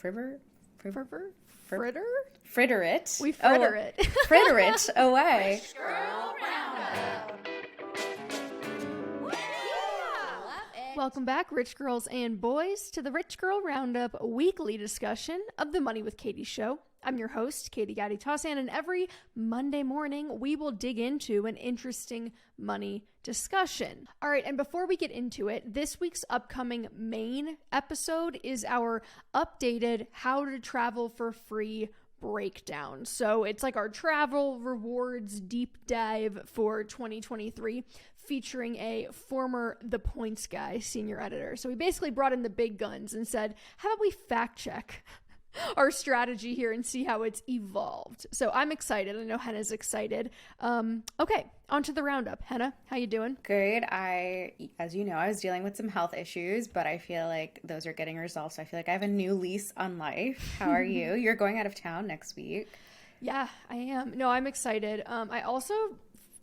Fritter? Fritter it. We fritter it. Fritter it away. Rich Girl Roundup. Welcome back, rich girls and boys, to the Rich Girl Roundup weekly discussion of the Money with Katie show. I'm your host, Katie Gatti Tossan, and every Monday morning we will dig into an interesting money discussion. All right, and before we get into it, this week's upcoming main episode is our updated How to Travel for Free breakdown. So it's like our travel rewards deep dive for 2023, featuring a former The Points guy senior editor. So we basically brought in the big guns and said, how about we fact check our strategy here and see how it's evolved. So I'm excited. I know Henah's excited. Okay, on to the roundup. Henah, how you doing? Good. As you know, I was dealing with some health issues, but I feel like those are getting resolved. So I feel like I have a new lease on life. How are you? You're going out of town next week. Yeah, I am. No, I'm excited. I also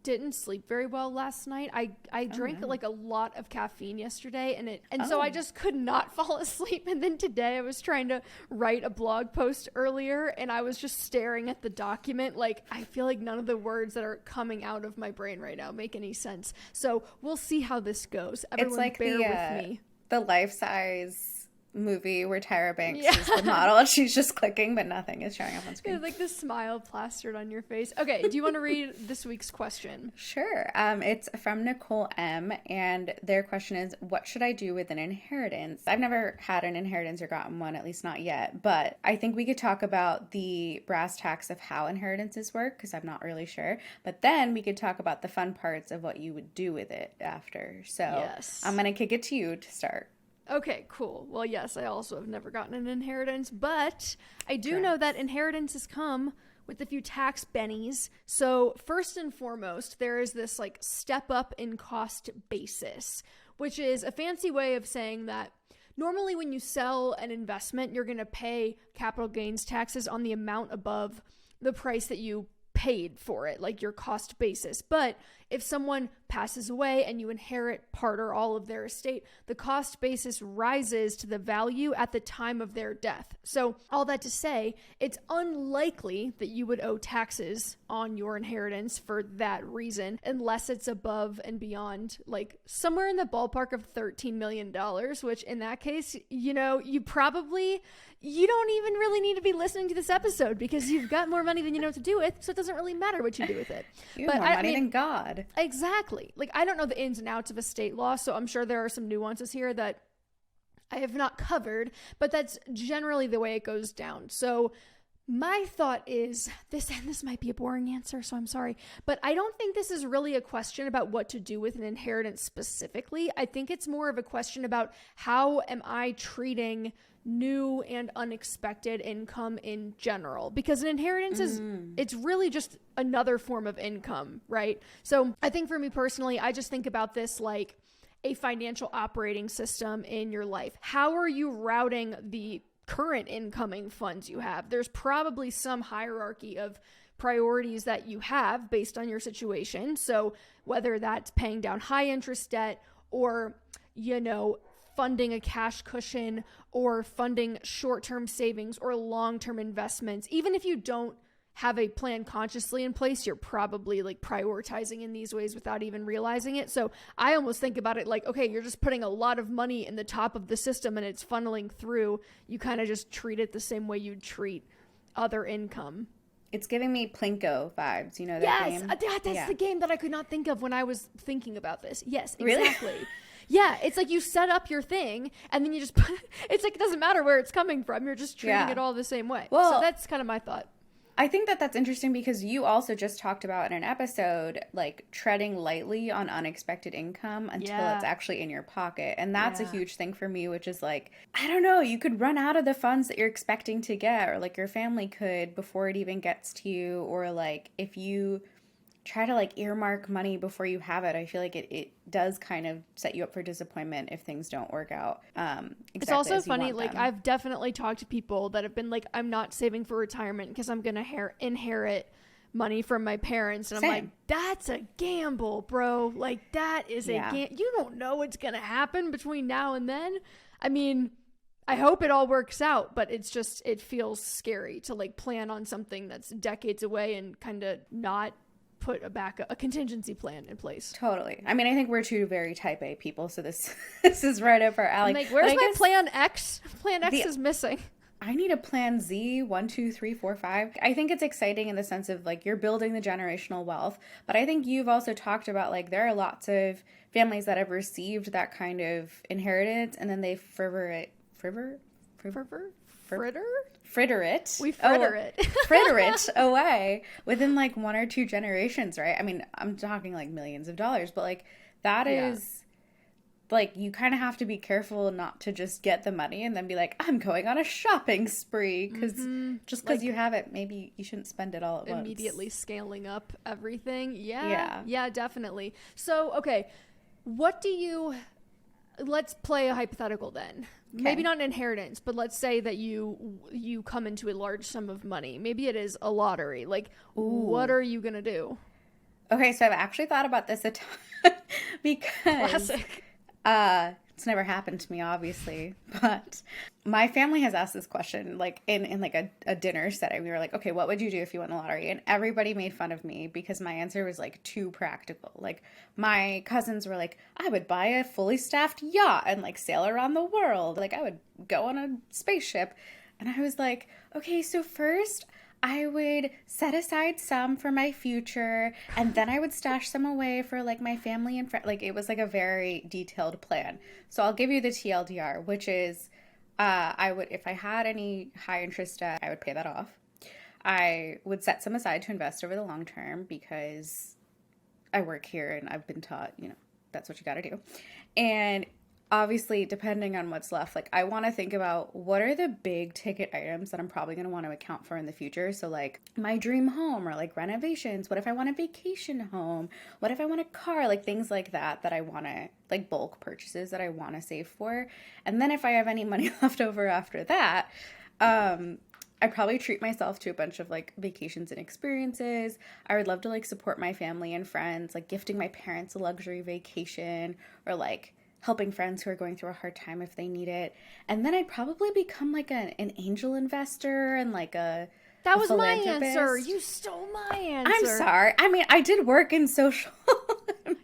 didn't sleep very well last night. I drank like a lot of caffeine yesterday so I just could not fall asleep. And then today I was trying to write a blog post earlier and I was just staring at the document. Like, I feel like none of the words that are coming out of my brain right now make any sense. So we'll see how this goes. Everyone, it's like bear with me. The life-size movie where Tyra Banks is the model and she's just clicking but nothing is showing up on screen. Like the smile plastered on your face. Okay, do you want to read this week's question? Sure. It's from Nicole M, and their question is, what should I do with an inheritance? I've never had an inheritance or gotten one, at least not yet, but I think we could talk about the brass tacks of how inheritances work because I'm not really sure, but then we could talk about the fun parts of what you would do with it after. So yes. I'm going to kick it to you to start. Okay, cool. Well, yes, I also have never gotten an inheritance, but I do know that inheritances come with a few tax bennies. So first and foremost, there is this like step up in cost basis, which is a fancy way of saying that normally when you sell an investment, you're going to pay capital gains taxes on the amount above the price that you paid for it, like your cost basis. But if someone passes away and you inherit part or all of their estate, the cost basis rises to the value at the time of their death. So all that to say, it's unlikely that you would owe taxes on your inheritance for that reason, unless it's above and beyond, like somewhere in the ballpark of $13 million, which in that case, you know, you don't even really need to be listening to this episode because you've got more money than you know what to do with, so it doesn't really matter what you do with it. You have more money than God. Exactly. Like, I don't know the ins and outs of estate law, so I'm sure there are some nuances here that I have not covered, but that's generally the way it goes down. So my thought is this, and this might be a boring answer, so I'm sorry, but I don't think this is really a question about what to do with an inheritance specifically. I think it's more of a question about how am I treating new and unexpected income in general, because an inheritance it's really just another form of income, right? So I think for me personally, I just think about this like a financial operating system in your life. How are you routing the current incoming funds you have? There's probably some hierarchy of priorities that you have based on your situation. So whether that's paying down high interest debt or, you know, funding a cash cushion or funding short-term savings or long-term investments. Even if you don't have a plan consciously in place, you're probably like prioritizing in these ways without even realizing it. So I almost think about it like, okay, you're just putting a lot of money in the top of the system and it's funneling through. You kind of just treat it the same way you'd treat other income. It's giving me Plinko vibes. You know that game? Yes, that's the game that I could not think of when I was thinking about this. Yes, really? Exactly. Yeah, it's like you set up your thing and then you just put, it's like it doesn't matter where it's coming from. You're just treating it all the same way. Well, so that's kind of my thought. I think that that's interesting because you also just talked about in an episode, like treading lightly on unexpected income until it's actually in your pocket. And that's a huge thing for me, which is like, I don't know, you could run out of the funds that you're expecting to get, or like your family could before it even gets to you. Or like if you try to like earmark money before you have it, I feel like it does kind of set you up for disappointment if things don't work out. It's also funny, like I've definitely talked to people that have been like, I'm not saving for retirement because I'm going to inherit money from my parents. And I'm like, that's a gamble, bro. Like that is a gamble. You don't know what's going to happen between now and then. I mean, I hope it all works out, but it's just, it feels scary to like plan on something that's decades away and kind of not put a contingency plan in place. Totally. I mean, I think we're two very type A people, so this is right up our alley. I'm like, where's my plan X? Plan X is missing. I need a plan Z, 1, 2, 3, 4, 5. I think it's exciting in the sense of like you're building the generational wealth, but I think you've also talked about like there are lots of families that have received that kind of inheritance and then they fritter it away within like 1 or 2 generations, right? I mean, I'm talking like millions of dollars, but like that is like you kind of have to be careful not to just get the money and then be like, I'm going on a shopping spree because just because you have it, maybe you shouldn't spend it all at once. Immediately scaling up everything. Yeah, definitely. So, okay, let's play a hypothetical then. Okay. Maybe not an inheritance, but let's say that you come into a large sum of money. Maybe it is a lottery. Like, what are you going to do? Okay, so I've actually thought about this a ton because Classic. It's never happened to me, obviously, but my family has asked this question like in like a dinner setting. We were like, okay, what would you do if you won the lottery? And everybody made fun of me because my answer was like too practical. Like my cousins were like, I would buy a fully staffed yacht and like sail around the world. Like I would go on a spaceship. And I was like, okay, so first I would set aside some for my future, and then I would stash some away for like my family and friends. Like it was like a very detailed plan. So I'll give you the TLDR, which is I would, if I had any high interest debt, I would pay that off. I would set some aside to invest over the long term because I work here and I've been taught, that's what you got to do. And obviously, depending on what's left, like I want to think about what are the big ticket items that I'm probably going to want to account for in the future. So like my dream home or like renovations. What if I want a vacation home? What if I want a car? Like things like that I want to, like bulk purchases that I want to save for. And then if I have any money left over after that, I'd probably treat myself to a bunch of like vacations and experiences. I would love to like support my family and friends, like gifting my parents a luxury vacation or like helping friends who are going through a hard time if they need it. And then I'd probably become like an angel investor and like that was my answer. You stole my answer. I'm sorry. I mean, I did work in social.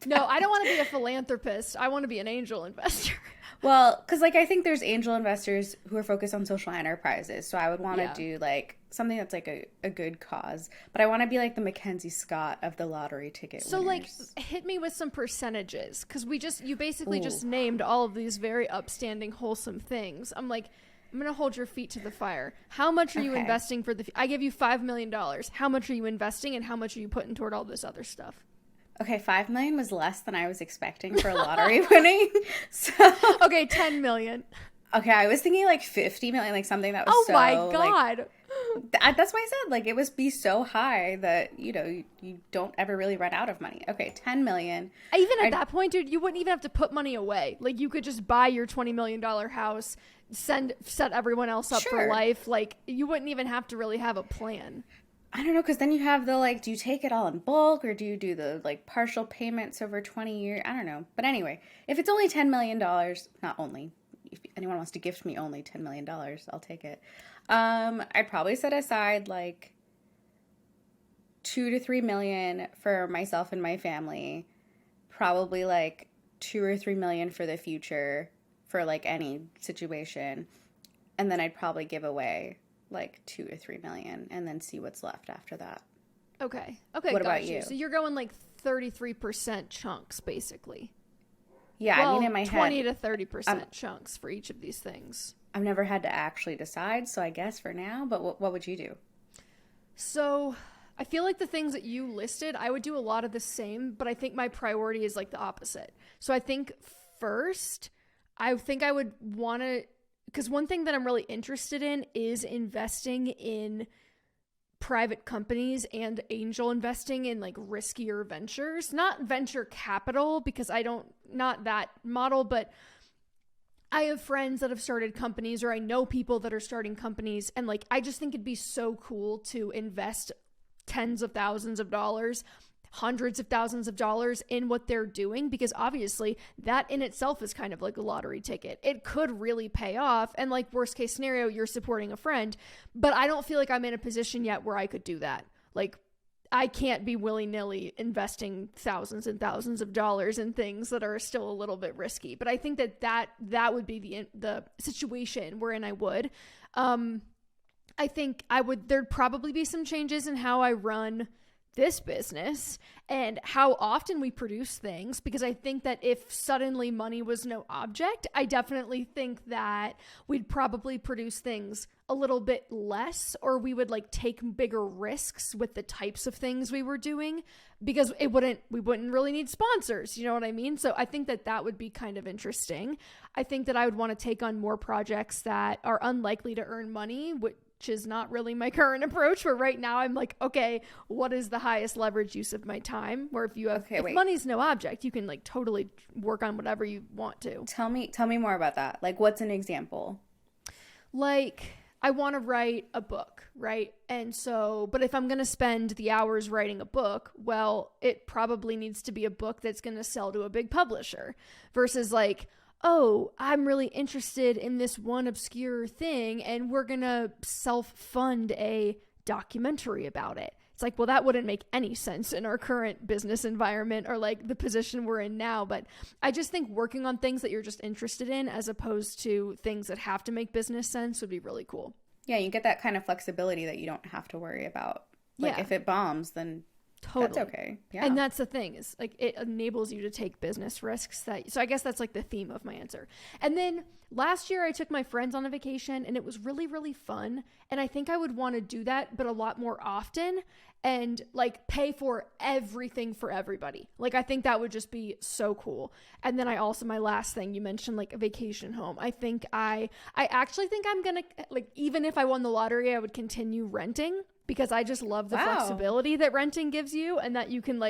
No, I don't want to be a philanthropist. I want to be an angel investor. Well, because like I think there's angel investors who are focused on social enterprises. So I would want to do like something that's like a good cause. But I want to be like the Mackenzie Scott of the lottery ticket winners. Like hit me with some percentages because you basically just named all of these very upstanding, wholesome things. I'm like, I'm going to hold your feet to the fire. How much are you investing for I give you $5 million. How much are you investing and how much are you putting toward all this other stuff? Okay, $5 million was less than I was expecting for a lottery winning. So okay, $10 million. Okay, I was thinking like $50 million, like something that was oh my God. Like, that's why I said like it would be so high that you don't ever really run out of money. Okay, $10 million. Even at that point, dude, you wouldn't even have to put money away. Like you could just buy your $20 million house, set everyone else up for life. Like you wouldn't even have to really have a plan. I don't know, because then you have the, like, do you take it all in bulk or do you do the, like, partial payments over 20 years? I don't know. But anyway, if it's only $10 million, not only, if anyone wants to gift me only $10 million, I'll take it. I'd probably set aside, like, $2 to $3 million for myself and my family. Probably, like, $2 or $3 million for the future for, like, any situation. And then I'd probably give away like $2 or $3 million and then see what's left after that. Okay. What about you? So you're going like 33% chunks basically. Yeah, well, I mean in my 20 head 20 to 30% chunks for each of these things. I've never had to actually decide, so I guess for now, but what would you do? So I feel like the things that you listed, I would do a lot of the same, but I think my priority is like the opposite. So I think first, I would want to, because one thing that I'm really interested in is investing in private companies and angel investing in like riskier ventures, not venture capital because not that model, but I have friends that have started companies or I know people that are starting companies. And like, I just think it'd be so cool to invest tens of thousands of dollars, hundreds of thousands of dollars in what they're doing, because obviously that in itself is kind of like a lottery ticket. It could really pay off. And like worst case scenario, you're supporting a friend, but I don't feel like I'm in a position yet where I could do that. Like I can't be willy-nilly investing thousands and thousands of dollars in things that are still a little bit risky. But I think that would be the situation wherein I would. I think there'd probably be some changes in how I run this business and how often we produce things, because I think that if suddenly money was no object, I definitely think that we'd probably produce things a little bit less, or we would like take bigger risks with the types of things we were doing, because we wouldn't really need sponsors, you know what I mean? So I think that would be kind of interesting. I think that I would want to take on more projects that are unlikely to earn money, which is not really my current approach, where right now I'm like, okay, what is the highest leverage use of my time? Where if money's no object, you can like totally work on whatever you want to. Tell me more about that. Like, what's an example? Like, I want to write a book, right? And so, but if I'm going to spend the hours writing a book, well, it probably needs to be a book that's going to sell to a big publisher, versus like, oh, I'm really interested in this one obscure thing and we're going to self-fund a documentary about it. It's like, well, that wouldn't make any sense in our current business environment or like the position we're in now. But I just think working on things that you're just interested in, as opposed to things that have to make business sense, would be really cool. Yeah, you get that kind of flexibility that you don't have to worry about. Like, if it bombs, then totally. That's okay. Yeah. And that's the thing, is like it enables you to take business risks. So I guess that's like the theme of my answer. And then last year I took my friends on a vacation and it was really, really fun. And I think I would want to do that, but a lot more often, and like pay for everything for everybody. Like, I think that would just be so cool. And then my last thing, you mentioned like a vacation home. I actually think I'm going to, like, even if I won the lottery, I would continue renting, because I just love the flexibility that renting gives you, and that you can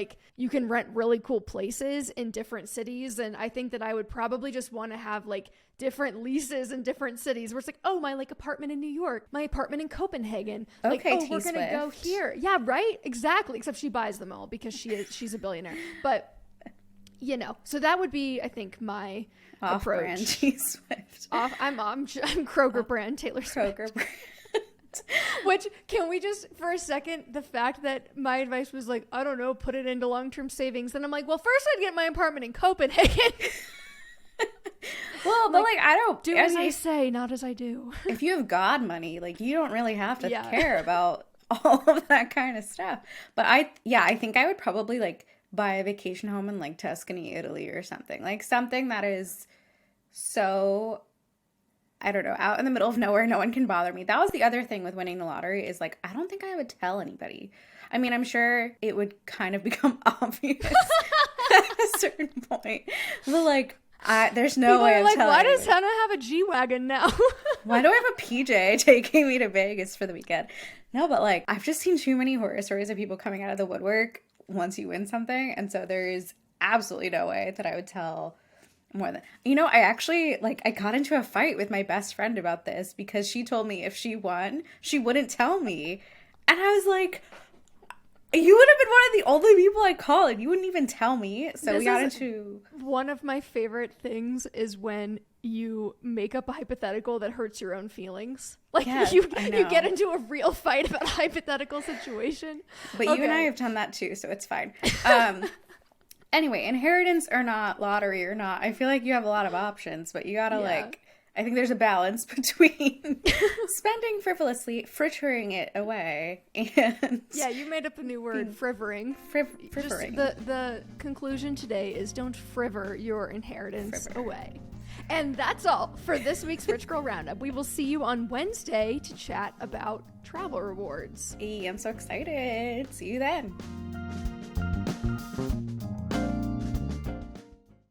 rent really cool places in different cities. And I think that I would probably just want to have like different leases in different cities, where it's like, oh, my like apartment in New York, my apartment in Copenhagen. Like, okay, oh, we're going to go here. Yeah, right. Exactly. Except she buys them all because she's a billionaire. But you know, so that would be, I think, my approach. T-Swift. I'm Kroger brand Taylor Swift. Kroger brand. Which, can we just for a second, the fact that my advice was like, I don't know, put it into long-term savings, then I'm like, well, first I'd get my apartment in Copenhagen. Well, but like I don't do as I say, not as I do. If you have God money, like, you don't really have to care about all of that kind of stuff. But I think I would probably like buy a vacation home in like Tuscany, Italy or something. Like something that is so, I don't know, out in the middle of nowhere, no one can bother me. That was the other thing with winning the lottery, is like, I don't think I would tell anybody. I mean, I'm sure it would kind of become obvious at a certain point. But like, there's no way of telling. Why does Henah have a G-Wagon now? Why do I have a PJ taking me to Vegas for the weekend? No, but like, I've just seen too many horror stories of people coming out of the woodwork once you win something. And so there is absolutely no way that I would tell more than, I actually, like, I got into a fight with my best friend about this, because she told me if she won, she wouldn't tell me. And I was like, you would have been one of the only people I called, and you wouldn't even tell me. So we got into... One of my favorite things is when you make up a hypothetical that hurts your own feelings. Like, yes, you get into a real fight about a hypothetical situation. But you and I have done that too, so it's fine. Anyway, inheritance or not, lottery or not, I feel like you have a lot of options, but you gotta I think there's a balance between spending frivolously, frittering it away, and... Yeah, you made up a new word, frivering. Frivering. The conclusion today is don't friver your inheritance away. And that's all for this week's Rich Girl Roundup. We will see you on Wednesday to chat about travel rewards. I'm so excited. See you then.